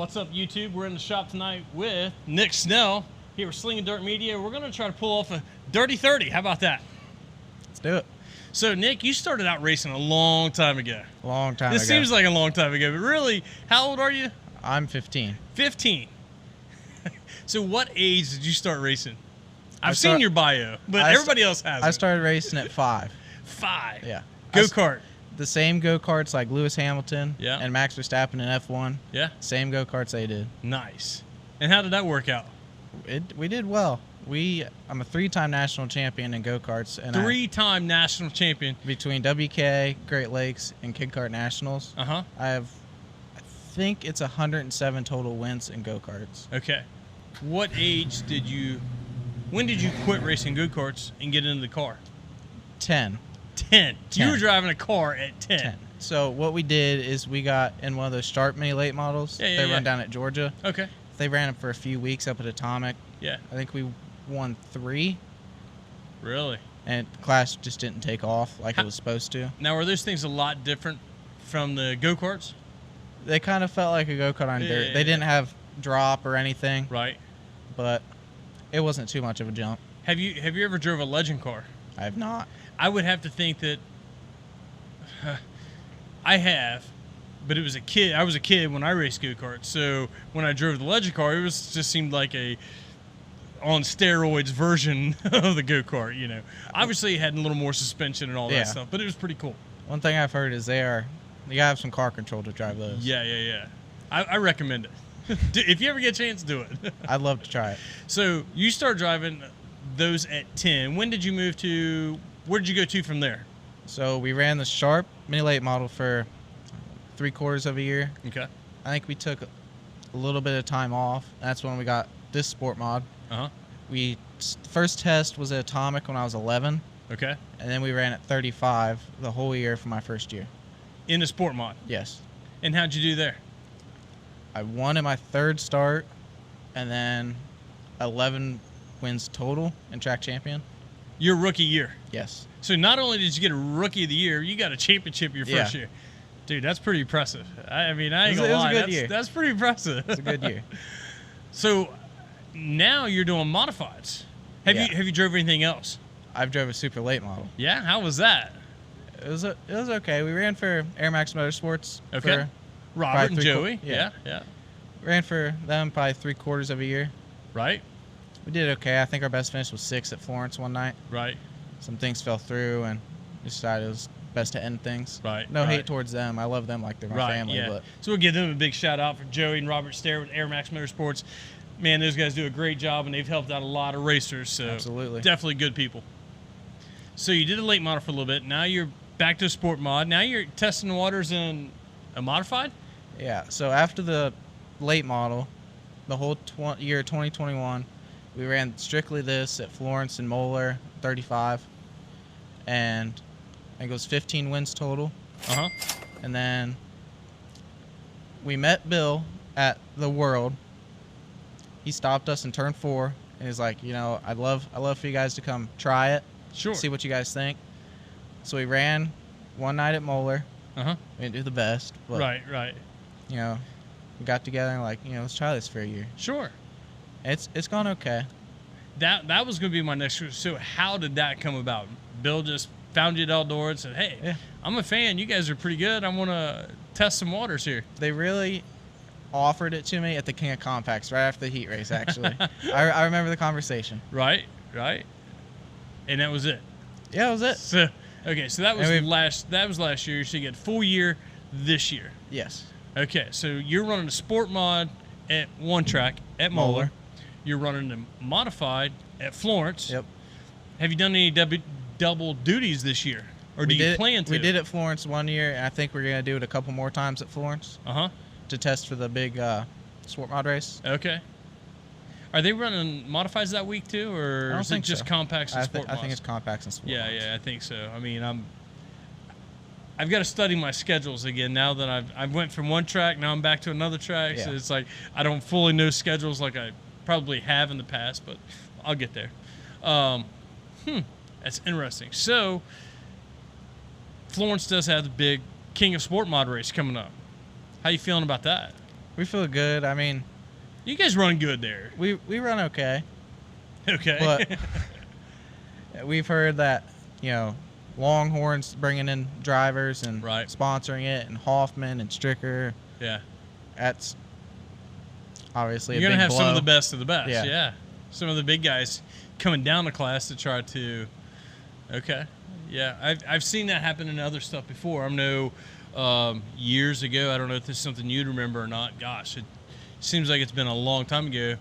What's up, YouTube? We're in the shop tonight with Nick Snell here with Slingin Dirt Media. We're going to try to pull off a Dirty 30. How about that? Let's do it. So, Nick, you started out racing a long time ago. A long time ago. This seems like a long time ago, but really, how old are you? I'm 15. 15. So, what age did you start racing? I've seen your bio, but everybody else hasn't. I started racing at 5. 5? Yeah. Go-kart? The same go-karts like Lewis Hamilton and Max Verstappen in F1. Yeah. Same go-karts they did. Nice. And how did that work out? We did well. I'm a 3-time national champion in go-karts. And 3-time national champion. Between WK, Great Lakes, and Kid Kart Nationals. Uh-huh. I think it's 107 total wins in go-karts. Okay. What age when did you quit racing go-karts and get into the car? 10. 10. You were driving a car at 10. So what we did is we got in one of those Sharp Mini Late models. They run down at Georgia. Okay. They ran them for a few weeks up at Atomic. Yeah. I think we won 3. Really? And the class just didn't take off like it was supposed to. Now, are those things a lot different from the go-karts? They kind of felt like a go-kart on dirt. They didn't have drop or anything. Right. But it wasn't too much of a jump. Have you ever drove a legend car? I have not. I would have to think that I have, but it was a kid. I was a kid when I raced go-karts, so when I drove the legend car, it just seemed like a on steroids version of the go-kart. You know, obviously it had a little more suspension and all that stuff, but it was pretty cool. One thing I've heard is you gotta have some car control to drive those. Yeah. I recommend it. If you ever get a chance, do it. I'd love to try it. So you start driving those at 10. When did you move to? Where did you go to from there? So we ran the Sharp Mini Late model for 3/4 of a year. Okay. I think we took a little bit of time off. That's when we got this sport mod. Uh-huh. First test was at Atomic when I was 11. Okay. And then we ran at 35 the whole year for my first year. In the sport mod? Yes. And how'd you do there? I won in my 3rd start, and then 11 wins total in track champion. Your rookie year? Yes. So not only did you get a rookie of the year, you got a championship your first year. Dude, that's pretty impressive. I mean, I ain't gonna lie. It was a good year. That's pretty impressive. It's a good year. So now you're doing modifieds. Have you drove anything else? I've drove a super late model. Yeah? How was that? It was okay. We ran for Air Max Motorsports. Okay. Robert and Joey. Yeah. Ran for them probably 3/4 of a year. Right. We did okay. I think our best finish was 6 at Florence one night. Right. Some things fell through, and we decided it was best to end things. Right. No hate towards them. I love them like they're my family. Yeah. But so we'll give them a big shout out for Joey and Robert Stair with Air Max Motorsports. Man, those guys do a great job, and they've helped out a lot of racers. So absolutely. Definitely good people. So you did a late model for a little bit. Now you're back to a sport mod. Now you're testing the waters in a modified? Yeah. So after the late model, the whole year 2021, we ran strictly this at Florence and Moeller, 35. And I think it was 15 wins total. Uh-huh. And then we met Bill at the World. He stopped us in turn 4, and he's like, I'd love for you guys to come try it. Sure. See what you guys think. So we ran one night at Moeller. Uh-huh. We didn't do the best. But, Right. We got together and let's try this for a year. Sure. It's gone okay. That was going to be my next question. So how did that come about? Bill just found you at Eldora and said, hey, I'm a fan. You guys are pretty good. I want to test some waters here. They really offered it to me at the King of Compacts right after the heat race, actually. I remember the conversation. Right. And that was it. Yeah, that was it. So that was last year. So you get full year this year. Yes. Okay, so you're running a sport mod at one track at Moeller. You're running a modified at Florence. Yep. Have you done any double duties this year, or do you plan to? We did at Florence one year, and I think we're gonna do it a couple more times at Florence. To test for the big sport mod race. Okay. Are they running modifieds that week too, or is it just compacts and sport mods? I think it's compacts and sport mods. Yeah, I think so. I mean, I've got to study my schedules again now that I've went from one track, now I'm back to another track. So it's like I don't fully know schedules like I probably have in the past, but I'll get there. That's interesting. So Florence does have the big King of Sport mod race coming up. How you feeling about that? We feel good. I mean, You guys run good there. we run okay, Okay. but we've heard that, you know, Longhorn's bringing in drivers and Right. sponsoring it, and Hoffman and Stricker. Yeah. That's obviously You're a going to big have blow. some of the best of the best. Yeah. Yeah. Some of the big guys coming down the class to try to. Okay. Yeah. I've seen that happen in other stuff before. I know years ago, I don't know if this is something you'd remember or not. Gosh, it seems like it's been a long time ago.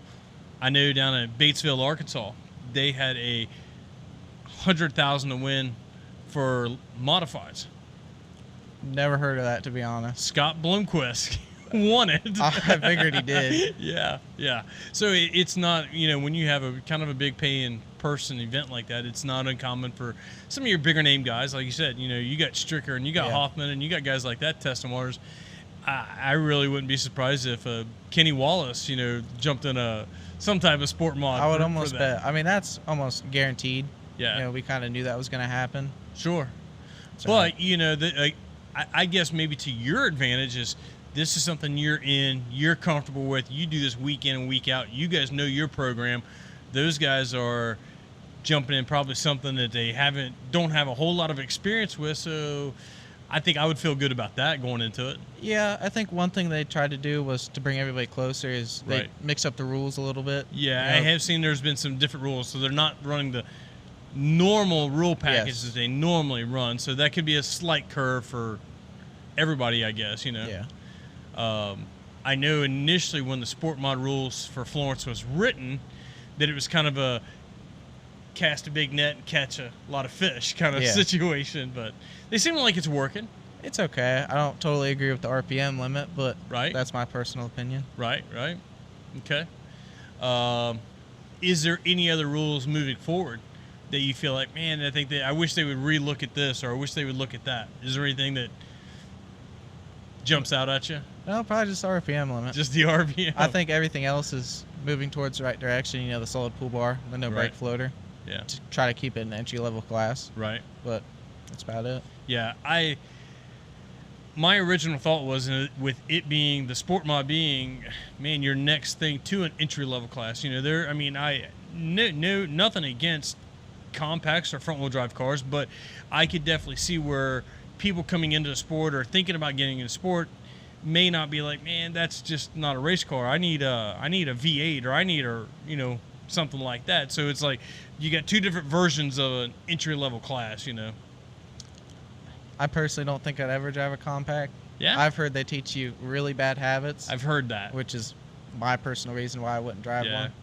I know down at Batesville, Arkansas, they had a 100,000 to win for modifieds. Never heard of that, to be honest. Scott Blomquist won it. I figured he did. Yeah. So it's not, you know, when you have a kind of a big paying person event like that, it's not uncommon for some of your bigger name guys, like you said. You know, you got Stricker and you got Hoffman and you got guys like that testing waters. I really wouldn't be surprised if Kenny Wallace, you know, jumped in some type of sport mod. I would for almost that. bet. I mean, that's almost guaranteed. Yeah. You know, we kind of knew that was going to happen. Sure. So, But, you know, I guess maybe to your advantage is this is something you're in, you're comfortable with. You do this week in and week out. You guys know your program. Those guys are jumping in probably something that they don't have a whole lot of experience with. So I think I would feel good about that going into it. yeah, I think one thing they tried to do was to bring everybody closer is they Right. mix up the rules a little bit. Yeah, You I know, have seen there's been some different rules. So they're not running the normal rule packages Yes. they normally run. So that could be a slight curve for everybody, I guess, you know. Yeah. I know initially when the sport mod rules for Florence was written that it was kind of a cast a big net and catch a lot of fish kind of Yeah. situation, but they seem like it's working. It's okay. I don't totally agree with the RPM limit, but Right. that's my personal opinion. Right. Okay. Is there any other rules moving forward that you feel like, man, I wish they would relook at this or I wish they would look at that? Is there anything that jumps out at you? No, probably just RPM limit. Just the RPM? I think everything else is moving towards the right direction. You know, the solid pull bar, the no brake Right. floater, Yeah. to try to keep it an entry-level class. Right. But that's about it. Yeah, my original thought was with it being the sport mod being, man, your next thing to an entry level class. You know, nothing against compacts or front wheel drive cars, but I could definitely see where people coming into the sport or thinking about getting into sport may not be like, man, that's just not a race car. I need a V8 or I need something like that. So it's like you got two different versions of an entry level class. You know. I personally don't think I'd ever drive a compact. Yeah. I've heard they teach you really bad habits, I've heard that. which is my personal reason why I wouldn't drive one.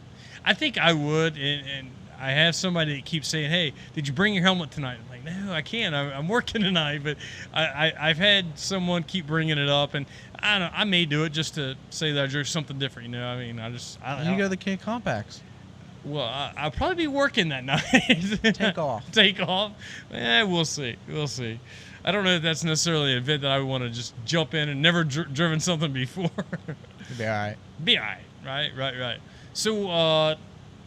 I think I would, and I have somebody that keeps saying, "Hey, did you bring your helmet tonight?" I'm like, "No, I can't. I'm working tonight." But I've had someone keep bringing it up, and I don't know. I may do it just to say that I drove something different. You know, I mean, You go to the King Compacts. Well, I'll probably be working that night. Take off. Take off. We'll see. I don't know if that's necessarily an event that I would want to just jump in and never driven something before. You'll be all right. Be all right. Right. So,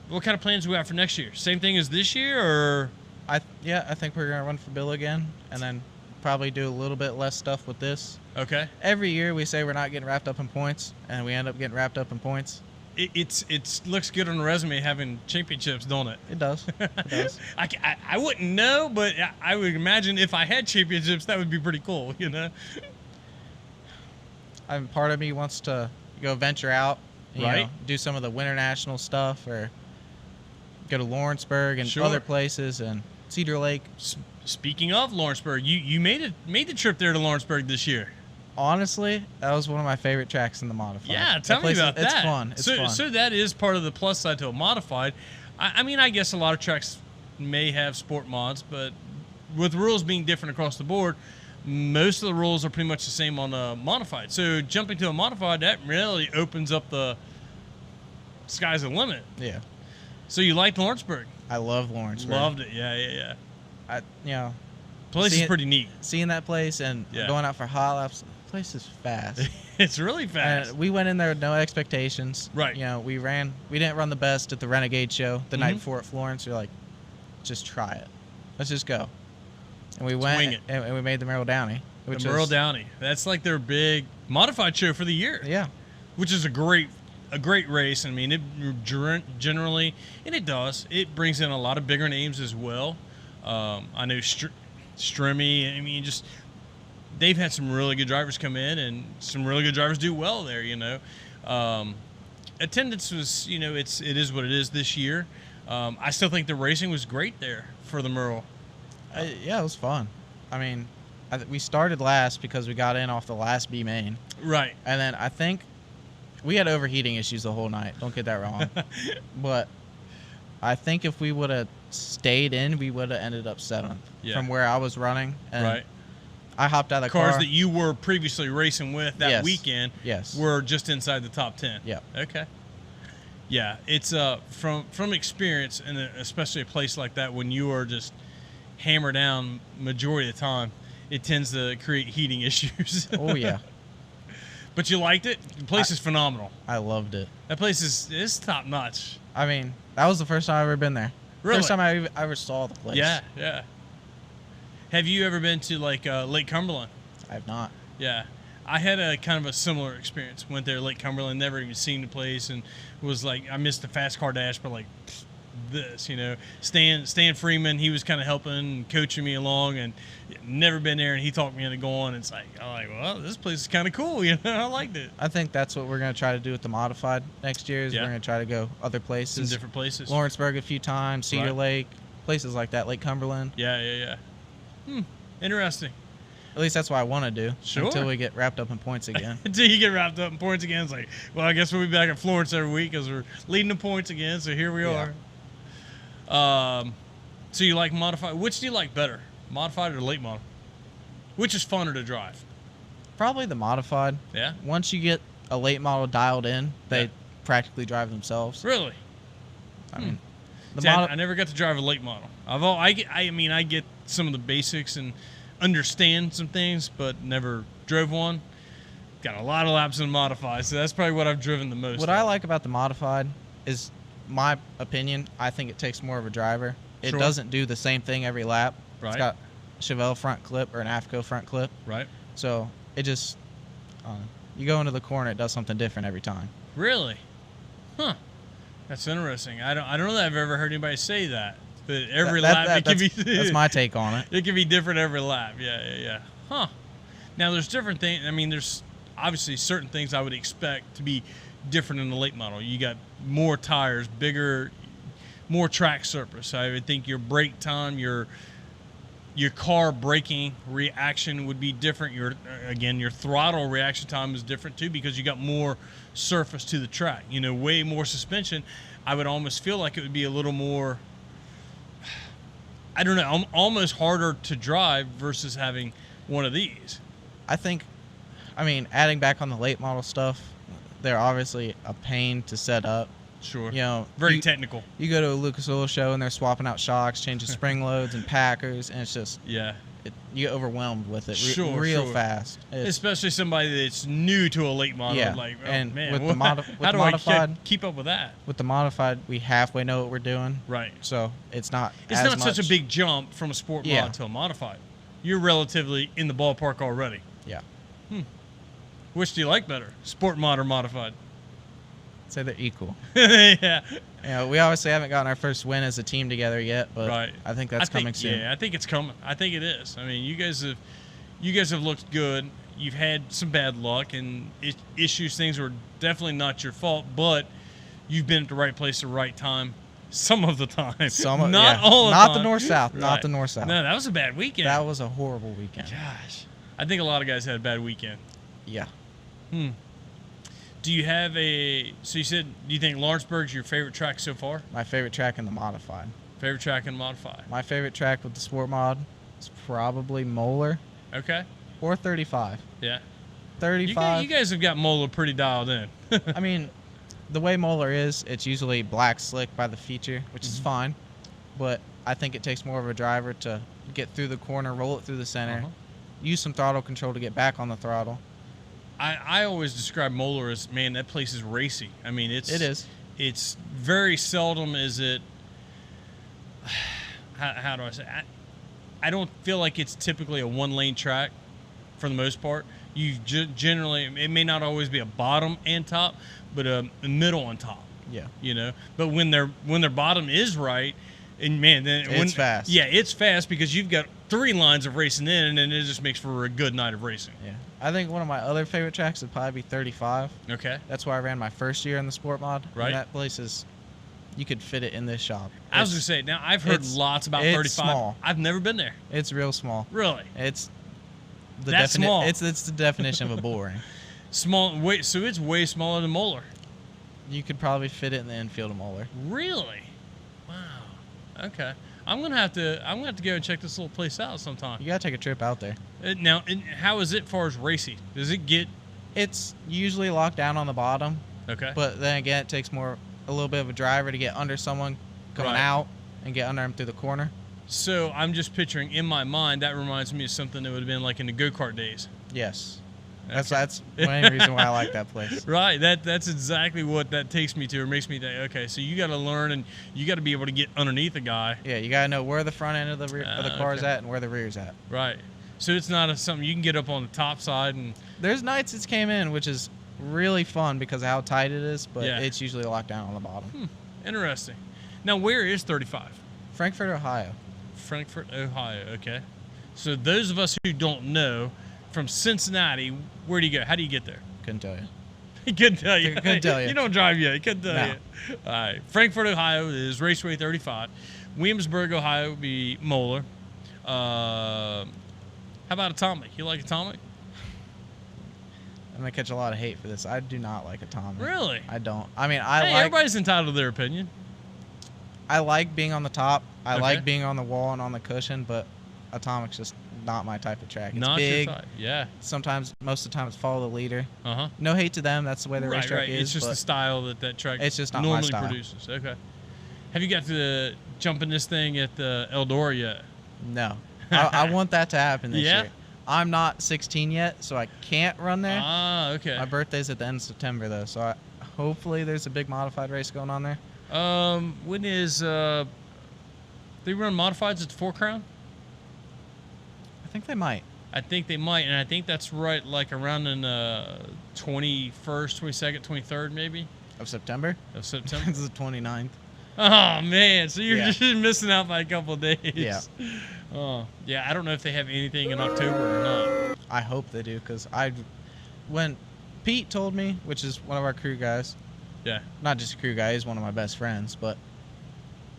what kind of plans do we have for next year? Same thing as this year, or? I think we're going to run for Bill again, and then probably do a little bit less stuff with this. Okay. Every year we say we're not getting wrapped up in points, and we end up getting wrapped up in points. It looks good on the resume having championships, don't it? It does. It does. I wouldn't know, but I would imagine if I had championships, that would be pretty cool, you know? Part of me wants to go venture out, you Right. know, do some of the winter national stuff, or go to Lawrenceburg and Sure. other places, and Cedar Lake. Speaking of Lawrenceburg, you made the trip there to Lawrenceburg this year. Honestly, that was one of my favorite tracks in the modified. Yeah, tell me place about that. It's fun. It's fun. So that is part of the plus side to a modified. I mean, I guess a lot of tracks may have sport mods, but with rules being different across the board, most of the rules are pretty much the same on a modified. So jumping to a modified, that really opens up the sky's the limit. Yeah. So you liked Lawrenceburg? I love Lawrenceburg. Loved it. Yeah. You know, Place is pretty neat. seeing that place and Yeah. going out for hot laps. The place is fast. It's really fast. And we went in there with no expectations. Right. You know, we didn't run the best at the Renegade show the night Mhm. before at Florence. We're like, just try it. Let's just go. And we wing went it. and we made the Merrill Downey. The Merle Downey. That's like their big modified show for the year. Yeah. which is a great race. I mean, it generally, and it does. It brings in a lot of bigger names as well. I know Strimmy. I mean, just they've had some really good drivers come in, and some really good drivers do well there. Attendance was, it is what it is this year. I still think the racing was great there for the Merle. Yeah, it was fun. I mean, we started last because we got in off the last B main. Right. And then I think we had overheating issues the whole night. Don't get that wrong. But I think if we would have stayed in, we would have ended up 7th from where I was running. And right. I hopped out of the car. Cars that you were previously racing with that weekend were just inside the top 10. Yeah. Okay. Yeah, it's from experience, and especially a place like that when you are just hammered down majority of the time, it tends to create heating issues. Oh, yeah. But you liked it? The place is phenomenal. I loved it. That place is top notch. I mean, that was the first time I've ever been there. Really? First time I ever saw the place. Yeah, yeah. Have you ever been to Lake Cumberland? I have not. Yeah. I had a kind of a similar experience. Went there, Lake Cumberland, never even seen the place, and was like, I missed the fast car dash, but like this, Stan Freeman, he was kind of helping and coaching me along, and never been there, and he talked me into going. And it's like, I'm like, well, this place is kind of cool, I liked it. I think that's what we're gonna try to do with the modified next year. Is we're gonna try to go other places, some different places, Lawrenceburg a few times, Cedar Lake, places like that, Lake Cumberland. Yeah. Interesting. At least that's what I want to do. Sure. Until we get wrapped up in points again. Until you get wrapped up in points again, it's like, well, I guess we'll be back at Florence every week because we're leading the points again. So here we are. So you like modified? Which do you like better, modified or late model? Which is funner to drive? Probably the modified. Yeah. Once you get a late model dialed in, they practically drive themselves. Really? I mean, I never got to drive a late model. I get some of the basics and understand some things, but never drove one. Got a lot of laps in modified, so that's probably what I've driven the most. What I like about the modified is, my opinion, I think it takes more of a driver. It doesn't do the same thing every lap. Right. It's got a Chevelle front clip or an AFCO front clip. Right. So it just, you go into the corner, it does something different every time. Really? Huh. That's interesting. I don't know that I've ever heard anybody say that. But every lap it can be. That's my take on it. It can be different every lap. Yeah. Huh. Now there's different things. I mean, there's obviously certain things I would expect to be different in the late model. You got more tires, bigger, more track surface. I would think your brake time, your car braking reaction would be different. Your throttle reaction time is different too because you got more surface to the track. Way more suspension. I would almost feel like it would be a little more, I don't know, almost harder to drive versus having one of these. Adding back on the late model stuff, they're obviously a pain to set up. Sure. Very technical. You go to a Lucas Oil show and they're swapping out shocks, changing spring loads and packers, and it's just you get overwhelmed with it real fast. Especially somebody that's new to a late model. Yeah. Like, oh, and man, with the modified, I keep up with that? With the modified, we halfway know what we're doing. Right. So it's not. It's not such a big jump from a sport mod to a modified. You're relatively in the ballpark already. Yeah. Which do you like better, sport mod or modified? I'd say they're equal. Yeah. We obviously haven't gotten our first win as a team together yet, but I think that's coming soon. Yeah, I think it's coming. I think it is. I mean, you guys have looked good. You've had some bad luck and issues. Things were definitely not your fault, but you've been at the right place at the right time. Some of the time. Not all the time. Not the north-south. Right. Not the north-south. No, that was a bad weekend. That was a horrible weekend. Gosh. I think a lot of guys had a bad weekend. Yeah. Do you have do you think Lawrenceburg's your favorite track so far? My favorite track in the modified. Favorite track in modified. My favorite track with the sport mod is probably Moeller. Okay. Or 35. Yeah. 35. You guys have got Moeller pretty dialed in. I mean, the way Moeller is, it's usually black slick by the feature, which is fine. But I think it takes more of a driver to get through the corner, roll it through the center, use some throttle control to get back on the throttle. I always describe Moeller as, man, that place is racy. I mean, it is. It's very seldom is it. How do I say? I don't feel like it's typically a one-lane track, for the most part. you generally, it may not always be a bottom and top, but a middle and top. Yeah. You know, but when their bottom is right, and man, then It's fast. Yeah, it's fast because you've got 3 lines of racing in, and then it just makes for a good night of racing. Yeah. I think one of my other favorite tracks would probably be 35. Okay. That's where I ran my first year in the sport mod. Right. And that place is, you could fit it in this shop. I was gonna say, now I've heard lots about 35. Small. I've never been there. It's real small. Really? It's the That's small. It's the definition of a boring. Small. Wait, so it's way smaller than Moeller. You could probably fit it in the infield of Moeller. Really? Wow. Okay. I'm gonna have to go and check this little place out sometime. You gotta take a trip out there. Now, and how is it far as Racy? Does it get? It's usually locked down on the bottom, Okay. but then again, it takes a little bit of a driver to get under someone coming Right. out and get under him through the corner. So I'm just picturing in my mind, that reminds me of something that would have been like in the go-kart days. Yes. Okay. That's one reason why I like that place. Right. That's exactly what that takes me to, or makes me think. Okay, so you got to learn, and you got to be able to get underneath a guy. Yeah, you gotta know where the front end of the car's Okay. at and where the rear's at. Right. So it's not something you can get up on the top side and. There's nights it's came in, which is really fun because of how tight it is, but Yeah. it's usually locked down on the bottom. Interesting. Now, where is 35? Frankfort, Ohio. Frankfort, Ohio. Okay. So those of us who don't know, from Cincinnati, where do you go? How do you get there? Couldn't tell you. He couldn't tell you. Couldn't tell you. You don't drive yet. He couldn't tell No. you. All right. Frankfort, Ohio is Raceway 35. Williamsburg, Ohio would be Moeller. How about Atomic? You like Atomic? I'm gonna catch a lot of hate for this. I do not like Atomic. Really? I don't. I mean, Hey, everybody's entitled to their opinion. I like being on the top. I Okay. like being on the wall and on the cushion, but Atomic's just not my type of track. It's Not big. your type. Yeah. Sometimes, most of the time, it's follow the leader. Uh-huh. No hate to them. That's the way the Right, racetrack right. is. It's just but the style that track it's just not my normally style. produces. Okay. Have you got to jump in this thing at the Eldora yet? No. I want that to happen this Yeah? year. I'm not 16 yet, so I can't run there. Ah, okay. My birthday's at the end of September, though, so hopefully there's a big modified race going on there. When is they run modifieds at the Four Crown? I think they might. I think they might, and I think that's right, like around in 21st, 22nd, 23rd, maybe Of September? of September. This is the 29th. Oh man, so you're Yeah. just missing out by a couple of days. Yeah. Oh yeah, I don't know if they have anything in October or not. I hope they do, because when Pete told me, which is one of our crew guys, Yeah. not just a crew guy, he's one of my best friends, but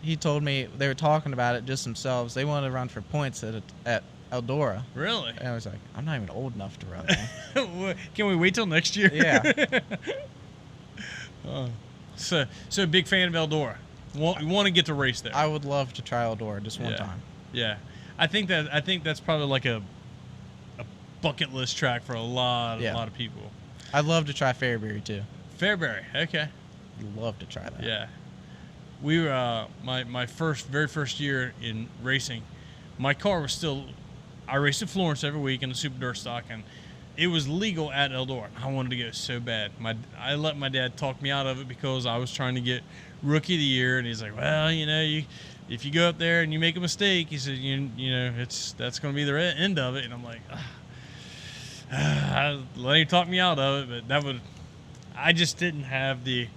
he told me they were talking about it just themselves. They wanted to run for points at Eldora. Really? And I was like, I'm not even old enough to run there. Can we wait till next year? Yeah. So big fan of Eldora. Want to get to race there? I would love to try Eldora just one Yeah. time. Yeah, I think that's probably like a bucket list track for a lot of people. I'd love to try Fairbury too. Fairbury, okay. Love to try that. Yeah, we were my very first year in racing. My car was still. I raced at Florence every week in the super dirt stock, and it was legal at Eldora. I wanted to go so bad. I let my dad talk me out of it because I was trying to get rookie of the year, and he's like, "Well, if you go up there and you make a mistake," he said, that's going to be the end of it." And I'm like, I let him talk me out of it, but I just didn't have the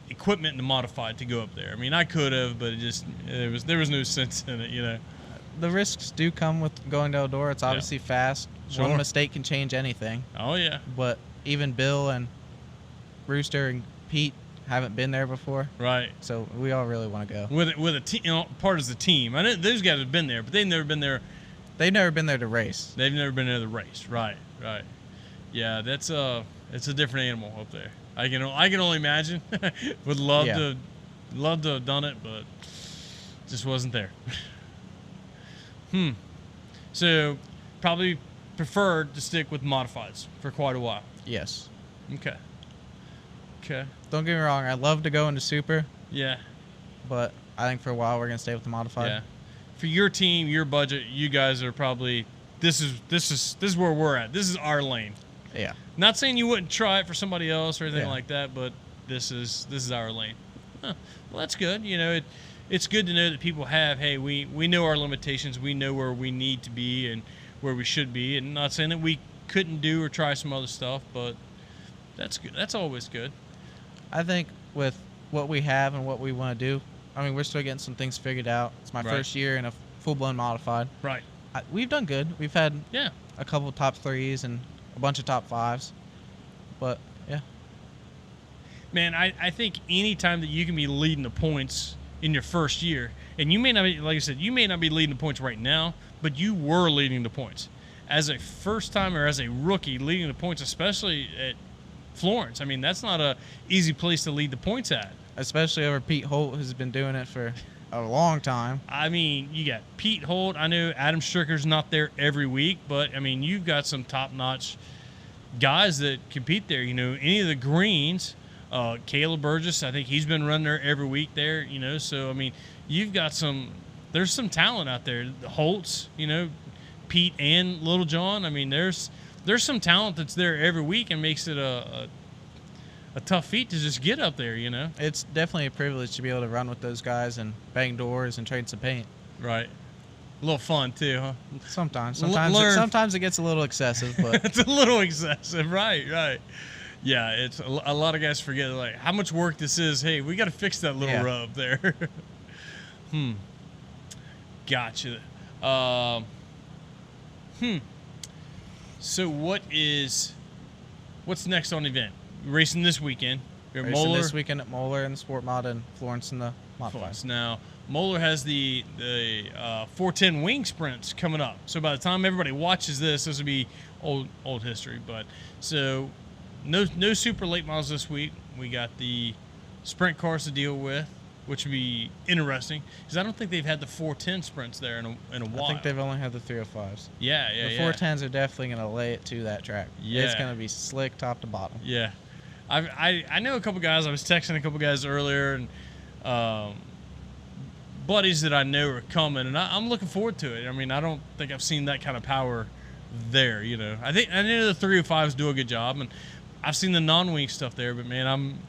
equipment and the modified to go up there. I mean, I could have, but there was no sense in it, The risks do come with going to Eldora. It's obviously fast. Sure. One mistake can change anything. Oh yeah. But even Bill and Rooster and Pete haven't been there before, Right. so we all really want to go. With a team, part of the team. I know those guys have been there, but they've never been there. They've never been there to race. They've never been there to race. Right. Yeah, it's a different animal up there. I can only imagine. Would love to have done it, but just wasn't there. So probably preferred to stick with modifieds for quite a while. Yes. Okay. Don't get me wrong. I love to go into super, Yeah. but I think for a while we're gonna stay with the modified. Yeah. For your team, your budget, you guys are probably this is where we're at. This is our lane. Yeah. Not saying you wouldn't try it for somebody else or anything Yeah. like that, but this is our lane. Huh. Well, that's good. It's good to know that people have. Hey, we know our limitations. We know where we need to be and where we should be. And not saying that we couldn't do or try some other stuff, but that's good. That's always good. I think with what we have and what we want to do, I mean, we're still getting some things figured out. It's my Right. first year in a full-blown modified. Right. We've done good. We've had Yeah. a couple top 3s and a bunch of top 5s. But, yeah. Man, I think any time that you can be leading the points in your first year, and you may not be, like I said, you may not be leading the points right now, but you were leading the points. As a first time or as a rookie leading the points, especially at Florence, I mean, that's not a easy place to lead the points at. Especially over Pete Holt, who's been doing it for a long time. I mean, you got Pete Holt. I know Adam Stricker's not there every week, but, I mean, you've got some top-notch guys that compete there. You know, any of the greens, Caleb Burgess, I think he's been running there every week there, you know. So, I mean, you've got there's some talent out there. The Holtz, you know, Pete and Little John. I mean, there's some talent that's there every week and makes it a tough feat to just get up there, you know. It's definitely a privilege to be able to run with those guys and bang doors and trade some paint. Right. A little fun, too, huh? Sometimes it gets a little excessive, but it's a little excessive, right. Yeah, it's a lot of guys forget, like, how much work this is. Hey, we got to fix that little rub there. Gotcha. So what's next on the event? Racing this weekend. You're at racing Moeller. this weekend at Moeller in the Sport Mod and Florence in the Modified. Florence. Now, Moeller has the 410 wing sprints coming up. So by the time everybody watches this will be old history. But so no super late models this week. We got the sprint cars to deal with, which would be interesting because I don't think they've had the 410 sprints there in a while. I think they've only had the 305s. Yeah. The 410s are definitely going to lay it to that track. Yeah. It's going to be slick top to bottom. Yeah. I know a couple guys. I was texting a couple guys earlier, and buddies that I know are coming, and I'm looking forward to it. I mean, I don't think I've seen that kind of power there. You know, I know the 305s do a good job, and I've seen the non-wing stuff there. But man, I'm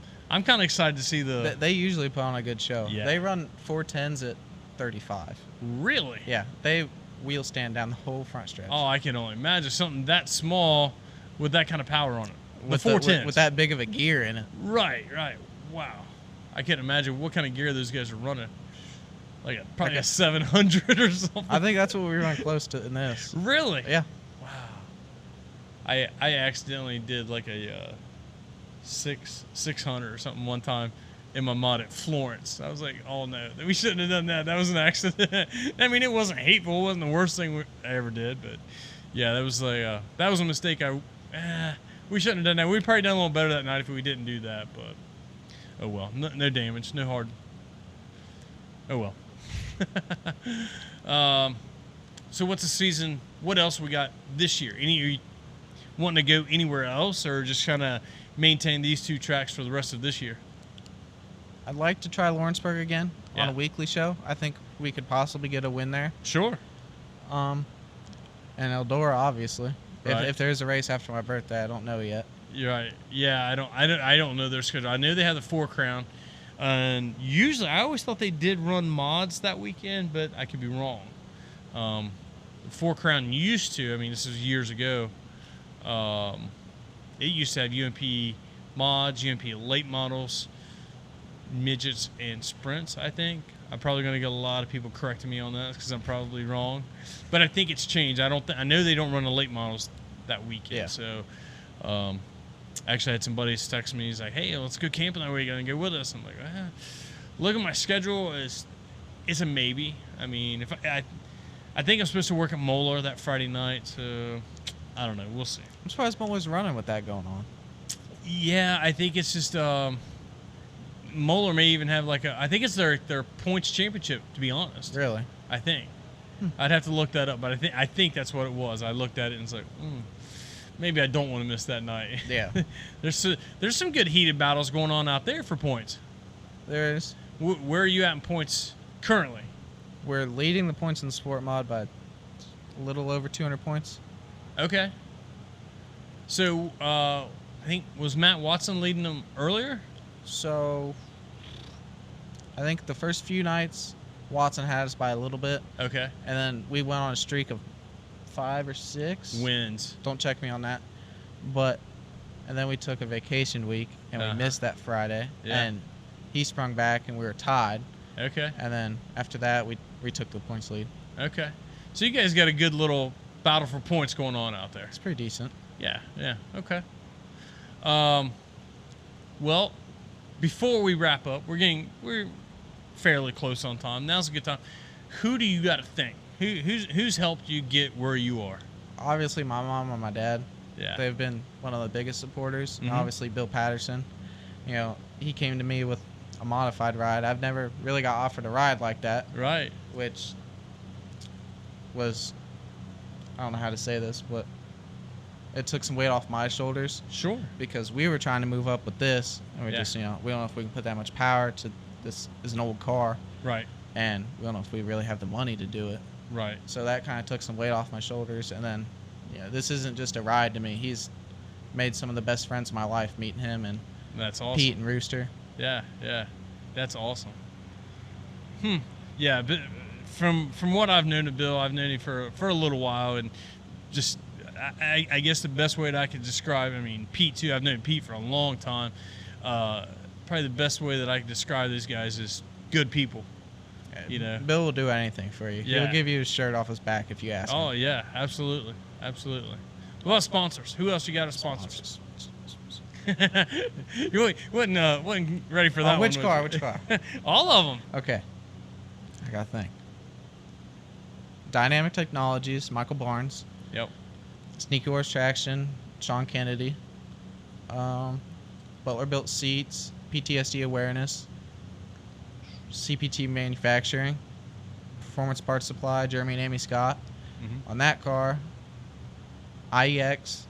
kind of excited to see the. They usually put on a good show. Yeah. They run 410s at 35. Really? Yeah, they wheel stand down the whole front stretch. Oh, I can only imagine something that small with that kind of power on it. With 410s. with that big of a gear in it. Right. Wow. I can't imagine what kind of gear those guys are running. Probably a 700 or something. I think that's what we run close to in this. Really? Yeah. Wow. I accidentally did like a 600 or something one time in my mod at Florence. I was like, oh no, we shouldn't have done that. That was an accident. I mean, it wasn't hateful. It wasn't the worst thing I ever did, but yeah, that was a mistake. We shouldn't have done that. We'd probably done a little better that night if we didn't do that, but oh well. No damage, no hard. Oh well. So what's the season? What else we got this year? Are you wanting to go anywhere else, or just kind of maintain these two tracks for the rest of this year? I'd like to try Lawrenceburg again on Yeah. a weekly show. I think we could possibly get a win there. Sure. And Eldora, obviously. Right. If there's a race after my birthday, I don't know yet. You're right. Yeah, I don't know their schedule. I know they have the 4 Crown, and usually I always thought they did run mods that weekend, but I could be wrong. The 4 Crown used to. I mean, this was years ago. It used to have UMP mods, UMP late models, midgets, and sprints. I think I'm probably going to get a lot of people correcting me on that because I'm probably wrong, but I think it's changed. I know they don't run the late models that weekend. Yeah. So, actually, I had some buddies text me. He's like, "Hey, let's go camping that weekend and go with us." I'm like, look at my schedule. It's a maybe. I mean, if I think I'm supposed to work at Moeller that Friday night, so I don't know. We'll see. I'm surprised Moeller's running with that going on. Yeah, I think it's just Moeller may even have I think it's their points championship, to be honest. Really? I think. I'd have to look that up, but I think that's what it was. I looked at it and it's like, maybe I don't want to miss that night. Yeah. There's some good heated battles going on out there for points. There is. Where are you at in points currently? We're leading the points in the sport mod by a little over 200 points. Okay. So, I think, was Matt Watson leading them earlier? So, I think the first few nights, Watson had us by a little bit. Okay. And then we went on a streak of 5 or 6 wins. Don't check me on that. And then we took a vacation week, and we missed that Friday. Yeah. And he sprung back, and we were tied. Okay. And then after that, we took the points lead. Okay. So you guys got a good little battle for points going on out there. It's pretty decent. Yeah. Yeah. Okay. Well, before we wrap up, we're fairly close on time. Now's a good time. Who do you got to thank? Who's helped you get where you are? Obviously, my mom and my dad. Yeah. They've been one of the biggest supporters. Mm-hmm. And obviously, Bill Patterson. You know, he came to me with a modified ride. I've never really got offered a ride like that. Right. Which was, I don't know how to say this, but it took some weight off my shoulders. Sure. Because we were trying to move up with this, and we just, we don't know if we can put that much power to this. Is an old car. Right. And we don't know if we really have the money to do it. Right. So that kind of took some weight off my shoulders. And then, this isn't just a ride to me. He's made some of the best friends of my life, meeting him and that's awesome. Pete and Rooster. Yeah, yeah, that's awesome. Yeah, but from what I've known of Bill, I've known him for a little while, and just I guess the best way that I could describe, I mean, Pete too. I've known Pete for a long time. Probably the best way that I can describe these guys is good people. You know, Bill will do anything for you. Yeah. He'll give you his shirt off his back if you ask him. Oh yeah, absolutely, absolutely. What about sponsors? Who else you got as sponsors? You wasn't ready for that one. Which car? Which car? All of them. Okay. I got to think. Dynamic Technologies, Michael Barnes. Yep. Sneaky Horse Traction, Sean Kennedy. Butler Built Seats, PTSD Awareness, CPT Manufacturing, Performance Parts Supply, Jeremy and Amy Scott. Mm-hmm. On that car, IEX.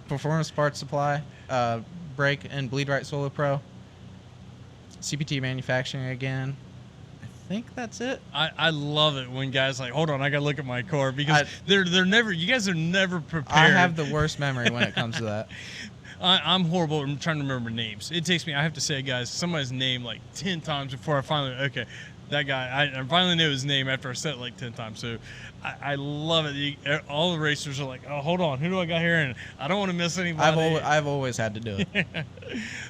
Performance Parts Supply, Brake and Bleed Right Solar Pro, CPT Manufacturing again. I think that's it. I love it when guys like, hold on, I gotta look at my car because they're never. You guys are never prepared. I have the worst memory when it comes to that. I'm horrible. I'm trying to remember names. It takes me. I have to say, guys, somebody's name like 10 times before I finally. Okay, that guy. I finally knew his name after I said it like 10 times. So I love it. All the racers are like, oh, hold on, who do I got here? And I don't want to miss anybody. I've always had to do it.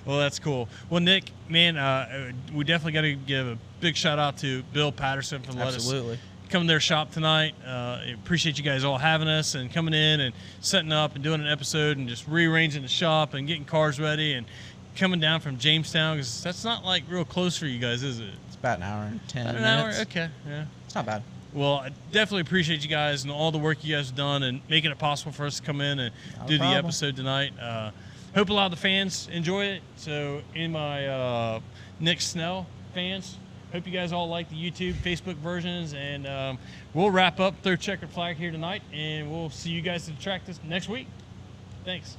Well, that's cool. Well, Nick, man, we definitely got to give a big shout out to Bill Patterson for letting us come to their shop tonight. Appreciate you guys all having us and coming in and setting up and doing an episode and just rearranging the shop and getting cars ready and coming down from Jamestown, because that's not like real close for you guys, is it? It's about an hour and 10 minutes. An hour? Okay, yeah. It's not bad. Well, I definitely appreciate you guys and all the work you guys have done and making it possible for us to come in and do the episode tonight. Hope a lot of the fans enjoy it. So, in my Nick Snell fans, hope you guys all like the YouTube, Facebook versions. And we'll wrap up Third Checkered Flag here tonight. And we'll see you guys at the track next week. Thanks.